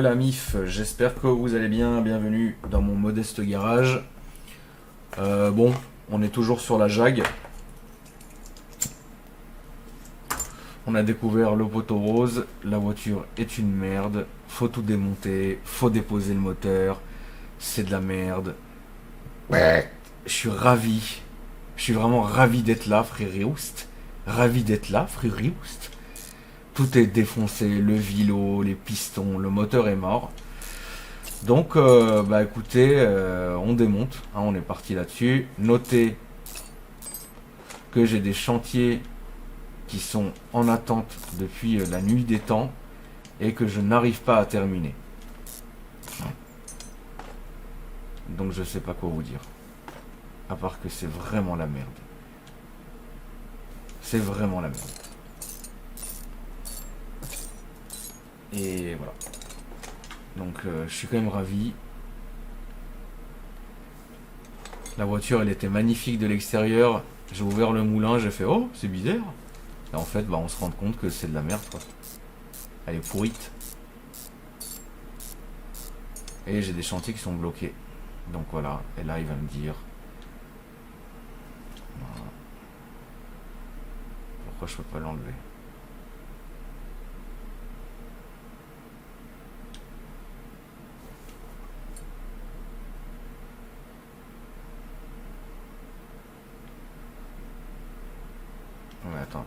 la MIF, j'espère que vous allez bien, bienvenue dans mon modeste garage. Bon, on est toujours sur la Jag. On a découvert le poteau rose, la voiture est une merde, faut tout démonter, faut déposer le moteur, c'est de la merde. Ouais. Je suis ravi, je suis vraiment ravi d'être là, frère Rioust. Ravi d'être là, frère Rioust. Tout est défoncé, le vilo, les pistons, le moteur est mort. Donc, bah écoutez, on démonte, hein, on est parti là-dessus. Notez que j'ai des chantiers qui sont en attente depuis la nuit des temps et que je n'arrive pas à terminer. Donc je sais pas quoi vous dire. À part que c'est vraiment la merde. C'est vraiment la merde. Et voilà. Donc je suis quand même ravi. La voiture elle était magnifique de l'extérieur. J'ai ouvert le moulin, j'ai fait oh c'est bizarre. Et en fait bah on se rend compte que c'est de la merde quoi. Elle est pourrite. Et j'ai des chantiers qui sont bloqués. Donc voilà. Et là il va me dire. Voilà. Pourquoi je peux pas l'enlever? Ouais, attends.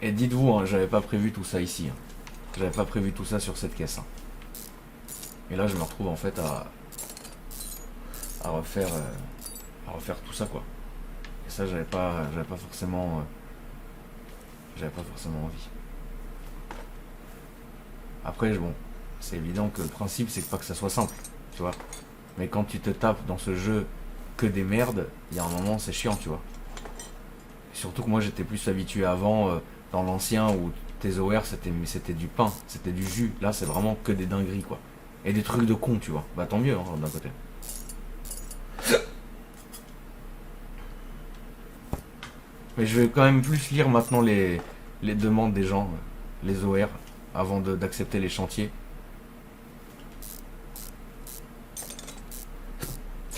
Et dites-vous, hein, j'avais pas prévu tout ça ici. Hein. J'avais pas prévu tout ça sur cette caisse. Hein. Et là, je me retrouve en fait à refaire tout ça quoi. Et ça, j'avais pas forcément envie. Après, bon, c'est évident que le principe, c'est pas que ça soit simple, tu vois. Mais quand tu te tapes dans ce jeu que des merdes, il y a un moment, c'est chiant, tu vois. Et surtout que moi, j'étais plus habitué avant, dans l'ancien, où tes OR, c'était du pain, c'était du jus. Là, c'est vraiment que des dingueries, quoi. Et des trucs de con, tu vois. Bah, tant mieux, hein, d'un côté. Mais je vais quand même plus lire maintenant les demandes des gens, les OR, avant d'accepter les chantiers.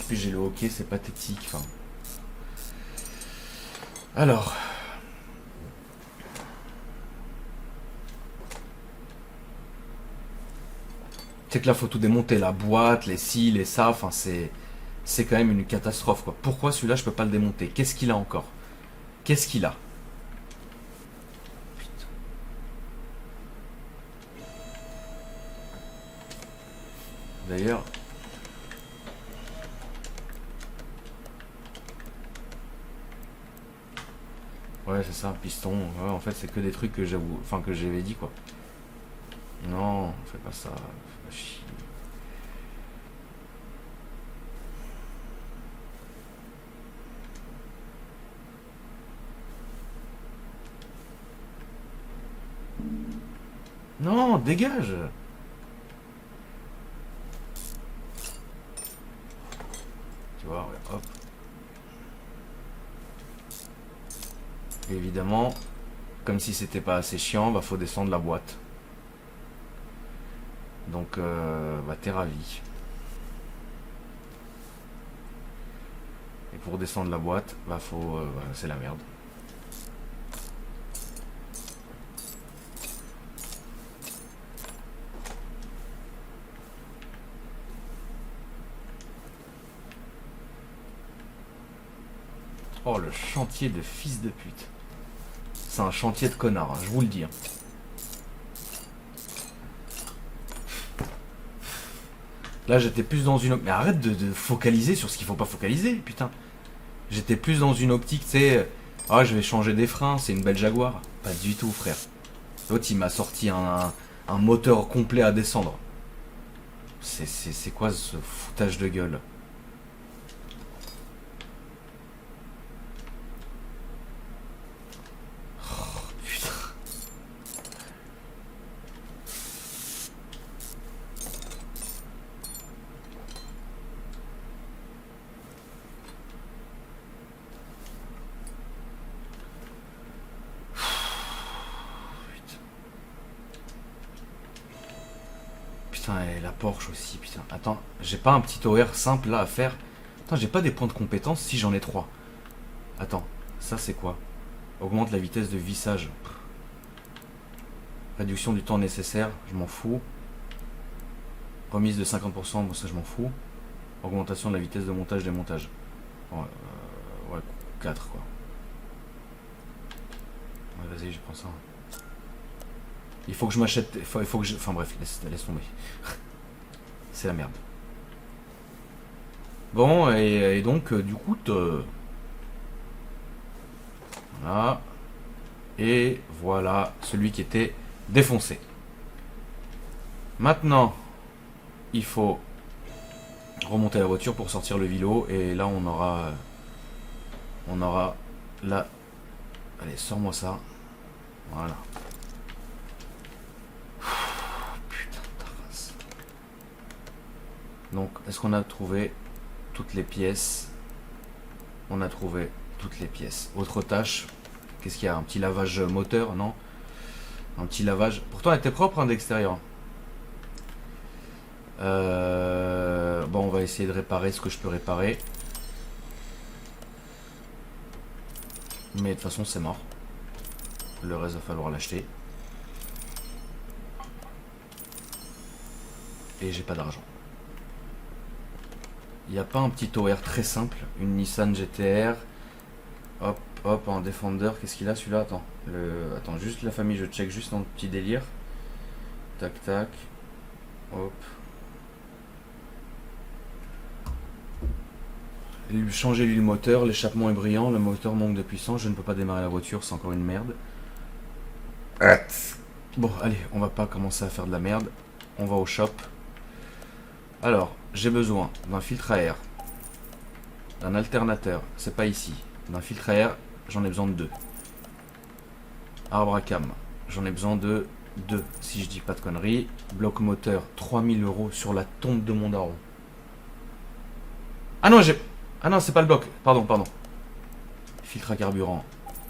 Puis j'ai le hockey, c'est pathétique. Enfin. Alors. C'est que là, faut tout démonter. La boîte, les scies, les ça. Enfin, c'est quand même une catastrophe, quoi. Pourquoi celui-là, je peux pas le démonter? Qu'est-ce qu'il a encore? Qu'est-ce qu'il a? Putain. D'ailleurs. Ouais, c'est ça, piston. Ouais, en fait, c'est que des trucs que j'avoue, enfin que j'avais dit quoi. Non, fais pas ça. Fais pas chier. Non, dégage. Tu vois, ouais, hop. Et évidemment, comme si c'était pas assez chiant, bah faut descendre la boîte. Donc, bah t'es ravi. Et pour descendre la boîte, bah faut, bah, c'est la merde. Oh le chantier de fils de pute. C'est un chantier de connard, hein, je vous le dis. Hein. Là j'étais plus dans une... Mais arrête de focaliser sur ce qu'il faut pas focaliser, putain. J'étais plus dans une optique, tu sais... Ah je vais changer des freins, c'est une belle Jaguar. Pas du tout frère. L'autre il m'a sorti un moteur complet à descendre. C'est quoi ce foutage de gueule? Putain, et la Porsche aussi, putain. Attends, j'ai pas un petit OR simple là à faire. Attends, j'ai pas des points de compétence si j'en ai 3. Attends, ça c'est quoi? Augmente la vitesse de vissage. Réduction du temps nécessaire, je m'en fous. Remise de 50%, bon ça je m'en fous. Augmentation de la vitesse de montage des montages. Ouais, 4 quoi. Ouais, vas-y, je prends ça. Il faut que je m'achète. Il faut que je. Enfin bref, laisse tomber. C'est la merde. Bon, et donc, du coup, voilà. Et voilà celui qui était défoncé. Maintenant, il faut remonter la voiture pour sortir le vélo. Et là, on aura la. Allez, sors-moi ça. Voilà. Putain de race. Donc, est-ce qu'on a trouvé toutes les pièces? On a trouvé toutes les pièces. Autre tâche. Qu'est-ce qu'il y a? Un petit lavage moteur, non? Un petit lavage. Pourtant, elle était propre hein, d'extérieur. Bon, on va essayer de réparer ce que je peux réparer. Mais de toute façon, c'est mort. Le reste, va falloir l'acheter. Et j'ai pas d'argent. Il n'y a pas un petit OR très simple? Une Nissan GTR. Hop, hop, en Defender. Qu'est-ce qu'il a celui-là? Attends. Attends, juste la famille, je check juste dans le petit délire. Tac, tac. Hop. Changer l'huile moteur, l'échappement est brillant, le moteur manque de puissance, je ne peux pas démarrer la voiture, c'est encore une merde. Bon, allez, on va pas commencer à faire de la merde. On va au shop. Alors, j'ai besoin d'un filtre à air, d'un alternateur, c'est pas ici. D'un filtre à air, j'en ai besoin de 2. Arbre à cam, j'en ai besoin de 2, si je dis pas de conneries. Bloc moteur, 3000 € sur la tombe de mon daron. Ah non, j'ai... Ah non, c'est pas le bloc. Pardon. Filtre à carburant.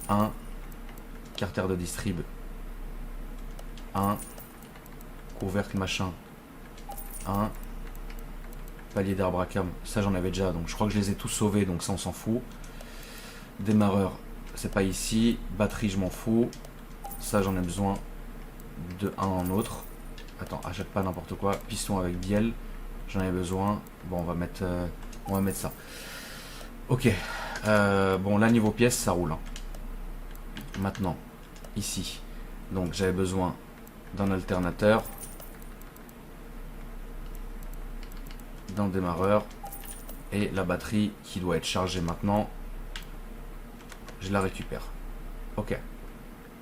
1. Carter de distrib. 1. Couvercle machin. 1. Palier d'arbre à cam. Ça, j'en avais déjà. Donc, je crois que je les ai tous sauvés. Donc, ça, on s'en fout. Démarreur. C'est pas ici. Batterie, je m'en fous. Ça, j'en ai besoin de un en autre. Attends, achète pas n'importe quoi. Piston avec bielle. J'en ai besoin. Bon, on va mettre ça. Ok. Bon, là, niveau pièces, ça roule. Hein. Maintenant, ici. Donc, j'avais besoin d'un alternateur. D'un démarreur. Et la batterie qui doit être chargée maintenant. Je la récupère. Ok.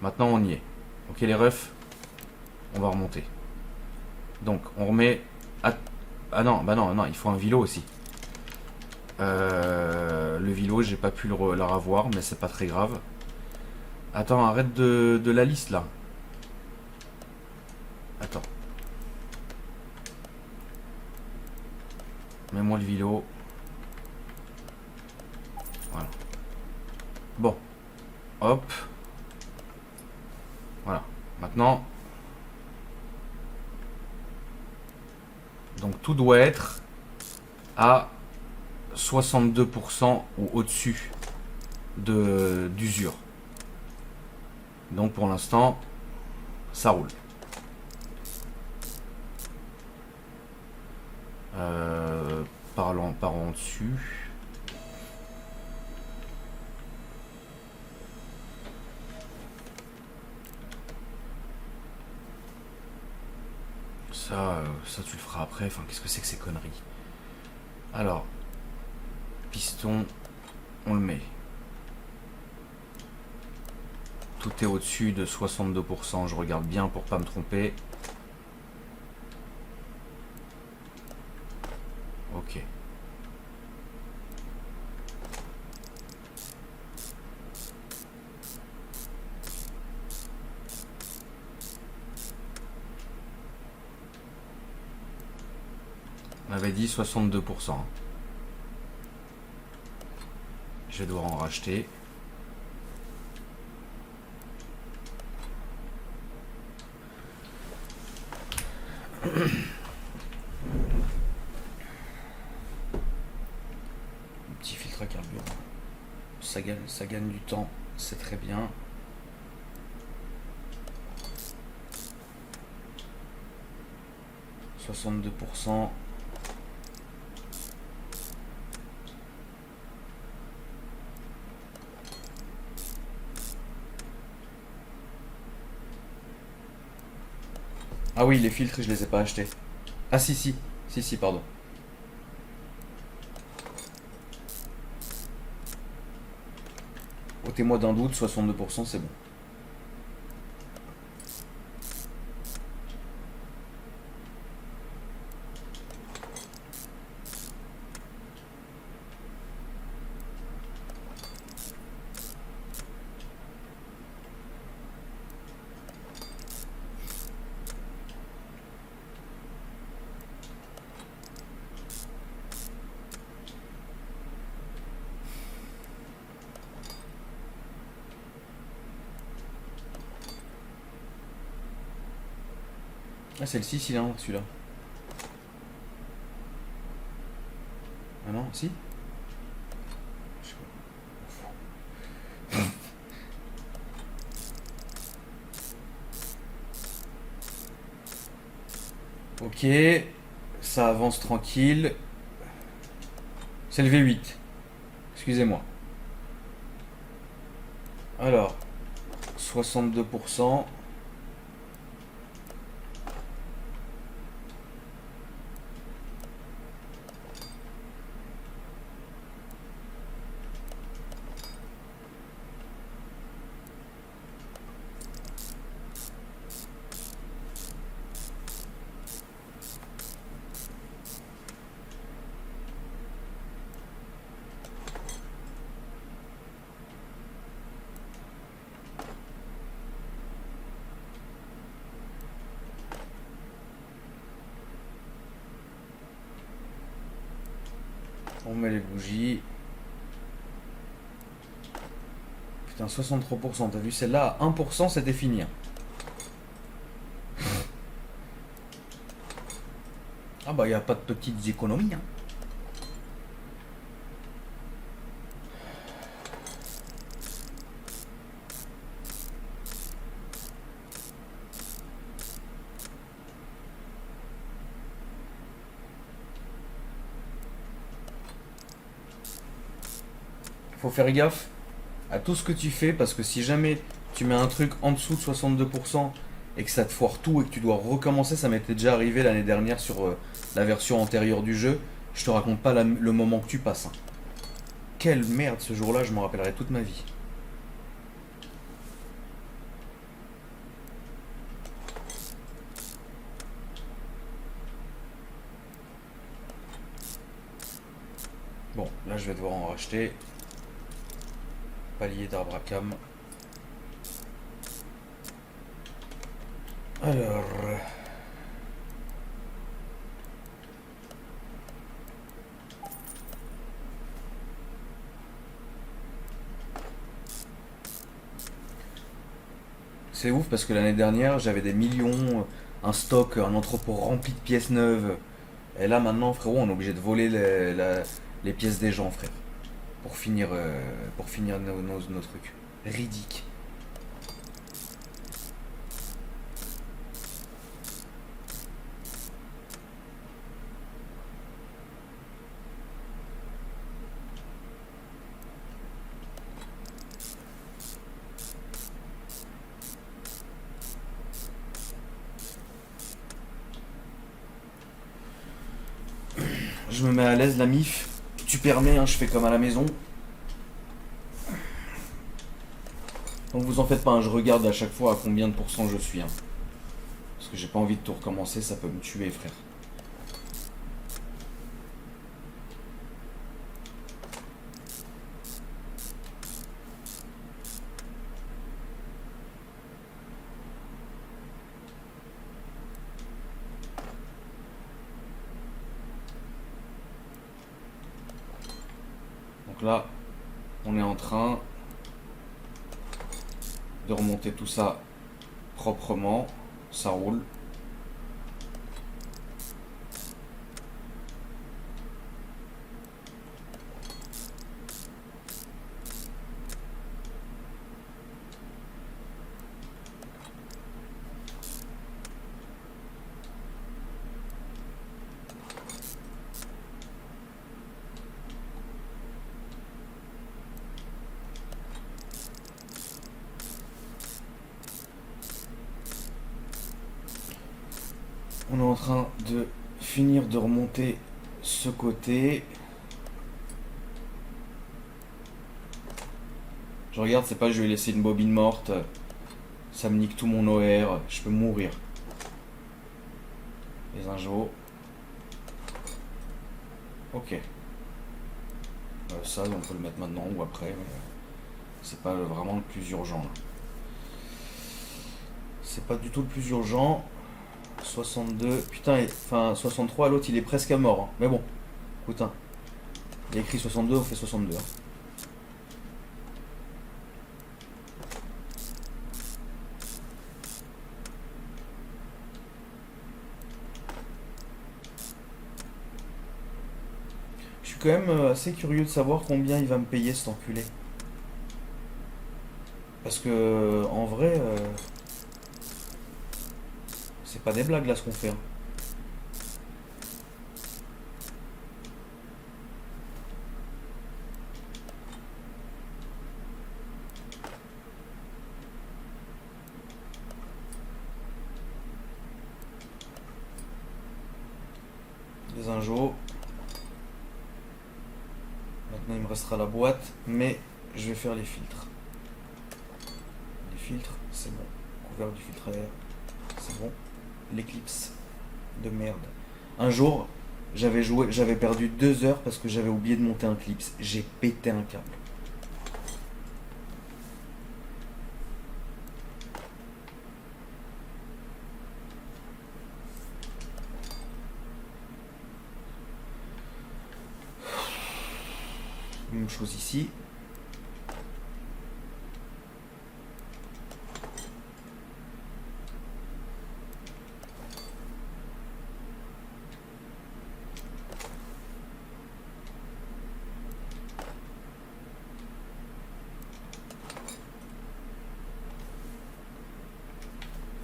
Maintenant, on y est. Ok, les refs. On va remonter. Donc, on remet... Ah non, bah non, il faut un vélo aussi. Le vélo, j'ai pas pu le revoir, mais c'est pas très grave. Attends, arrête de la liste là. Attends. Mets-moi le vélo. Voilà. Bon. Hop. Voilà. Maintenant. Donc tout doit être à 62% ou au-dessus d'usure. Donc pour l'instant, ça roule. Parlons dessus. Ça tu le feras après. Enfin, qu'est-ce que c'est que ces conneries? Alors, piston, on le met. Tout est au-dessus de 62%. Je regarde bien pour pas me tromper. Ok. On avait dit 62%. Je vais devoir en racheter. Ça gagne du temps, c'est très bien. « 62%. Ah oui, les filtres, je les ai pas achetés. Ah si, si. Si, si, pardon. Ôtez-moi d'un doute, 62%, c'est bon. Ah, c'est le 6 cylindres, celui-là. Ah non, si. Ok, ça avance tranquille. C'est le V8. Excusez-moi. Alors, 62%. On met les bougies. Putain, 63%. T'as vu celle-là à 1%, c'était fini. Ah bah, il n'y a pas de petites économies. Faut faire gaffe à tout ce que tu fais parce que si jamais tu mets un truc en dessous de 62% et que ça te foire tout et que tu dois recommencer, ça m'était déjà arrivé l'année dernière sur la version antérieure du jeu. Je te raconte pas le moment que tu passes. Quelle merde ce jour-là, je m'en rappellerai toute ma vie. Bon, là je vais devoir en racheter. Palier d'arbre à cam. Alors. C'est ouf parce que l'année dernière j'avais des millions, un stock, un entrepôt rempli de pièces neuves. Et là maintenant frérot on est obligé de voler les pièces des gens frère. Pour finir nos trucs. Ridicule. Je me mets à l'aise la mif. Tu permets, hein, je fais comme à la maison. Donc vous en faites pas, hein, je regarde à chaque fois à combien de pourcents je suis. Hein. Parce que j'ai pas envie de tout recommencer, ça peut me tuer frère. Donc là, on est en train de remonter tout ça proprement. Ça roule. On est en train de finir de remonter ce côté. Je regarde, c'est pas je vais laisser une bobine morte. Ça me nique tout mon OR. Je peux mourir. Les injos. Ok. Ça, on peut le mettre maintenant ou après. Mais c'est pas vraiment le plus urgent. Là. C'est pas du tout le plus urgent. 62. Putain, enfin 63, l'autre il est presque à mort. Hein. Mais bon, putain. Il a écrit 62, on fait 62. Hein. Je suis quand même assez curieux de savoir combien il va me payer cet enculé. Parce que en vrai, c'est pas des blagues là ce qu'on fait. Hein. Les injos. Maintenant il me restera la boîte, mais je vais faire les filtres. Les filtres, c'est bon. Couvert du filtre à air, c'est bon. L'éclipse de merde. Un jour, j'avais perdu 2 heures parce que j'avais oublié de monter un clips. J'ai pété un câble. Même chose ici.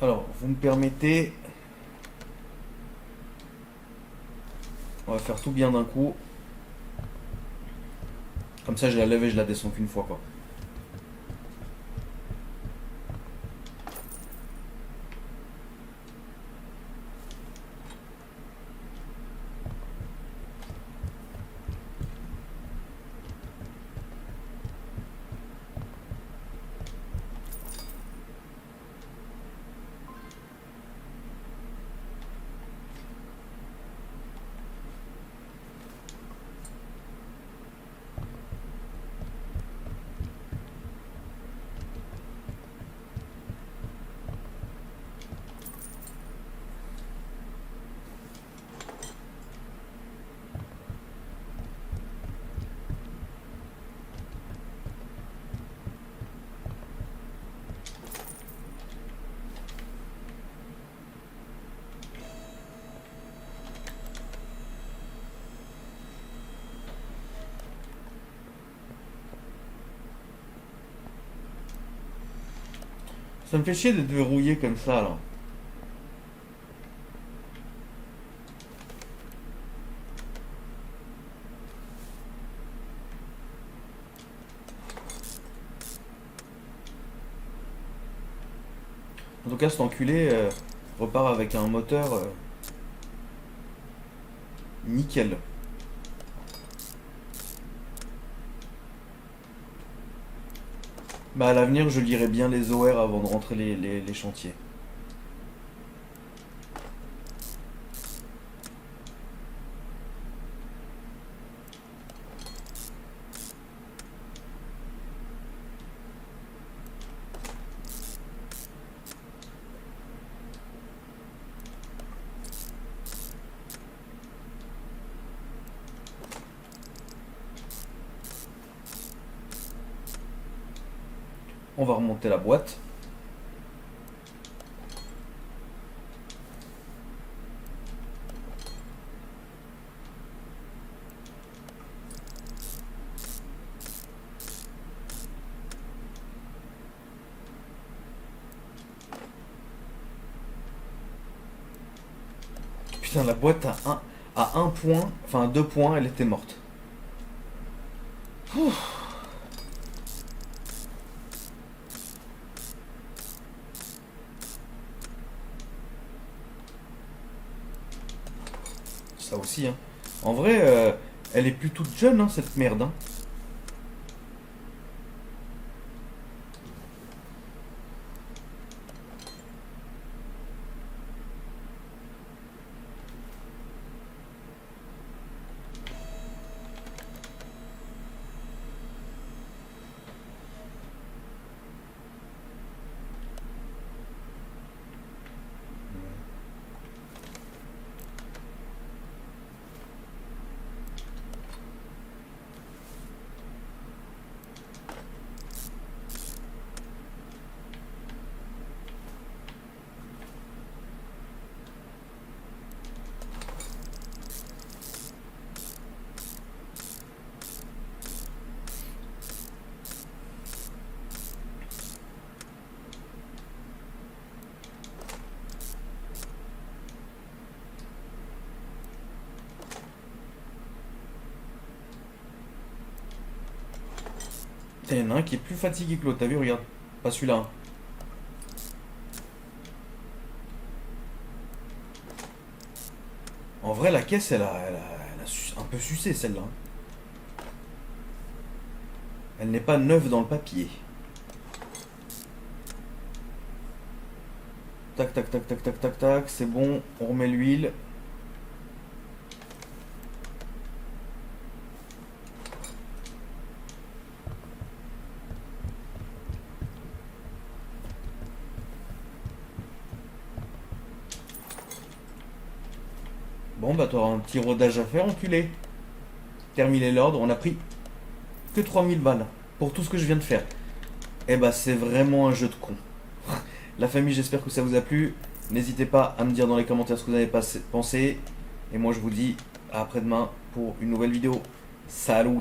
Alors, vous me permettez. On va faire tout bien d'un coup. Comme ça, je la lève et je la descends qu'une fois, quoi. Ça me fait chier d'être verrouillé comme ça, là. En tout cas, cet enculé repart avec un moteur nickel. Bah, à l'avenir, je lirai bien les OR avant de rentrer les chantiers. On va remonter la boîte. Putain, la boîte à un point, enfin à 2 points, elle était morte. Ouf. ça aussi, hein. En vrai, elle est plus toute jeune, hein, cette merde, hein. Il y en a un qui est plus fatigué que l'autre, t'as vu, regarde. Pas celui-là, hein. En vrai, la caisse, elle a un peu sucé, celle-là, hein. Elle n'est pas neuve dans le papier. Tac, tac, tac, tac, tac, tac, tac, c'est bon, on remet l'huile. Bon, bah, t'auras un petit rodage à faire, enculé. Terminer l'ordre, on a pris que 3000 balles pour tout ce que je viens de faire. Eh bah, c'est vraiment un jeu de con. La famille, j'espère que ça vous a plu. N'hésitez pas à me dire dans les commentaires ce que vous avez pensé. Et moi, je vous dis à après-demain pour une nouvelle vidéo. Salut!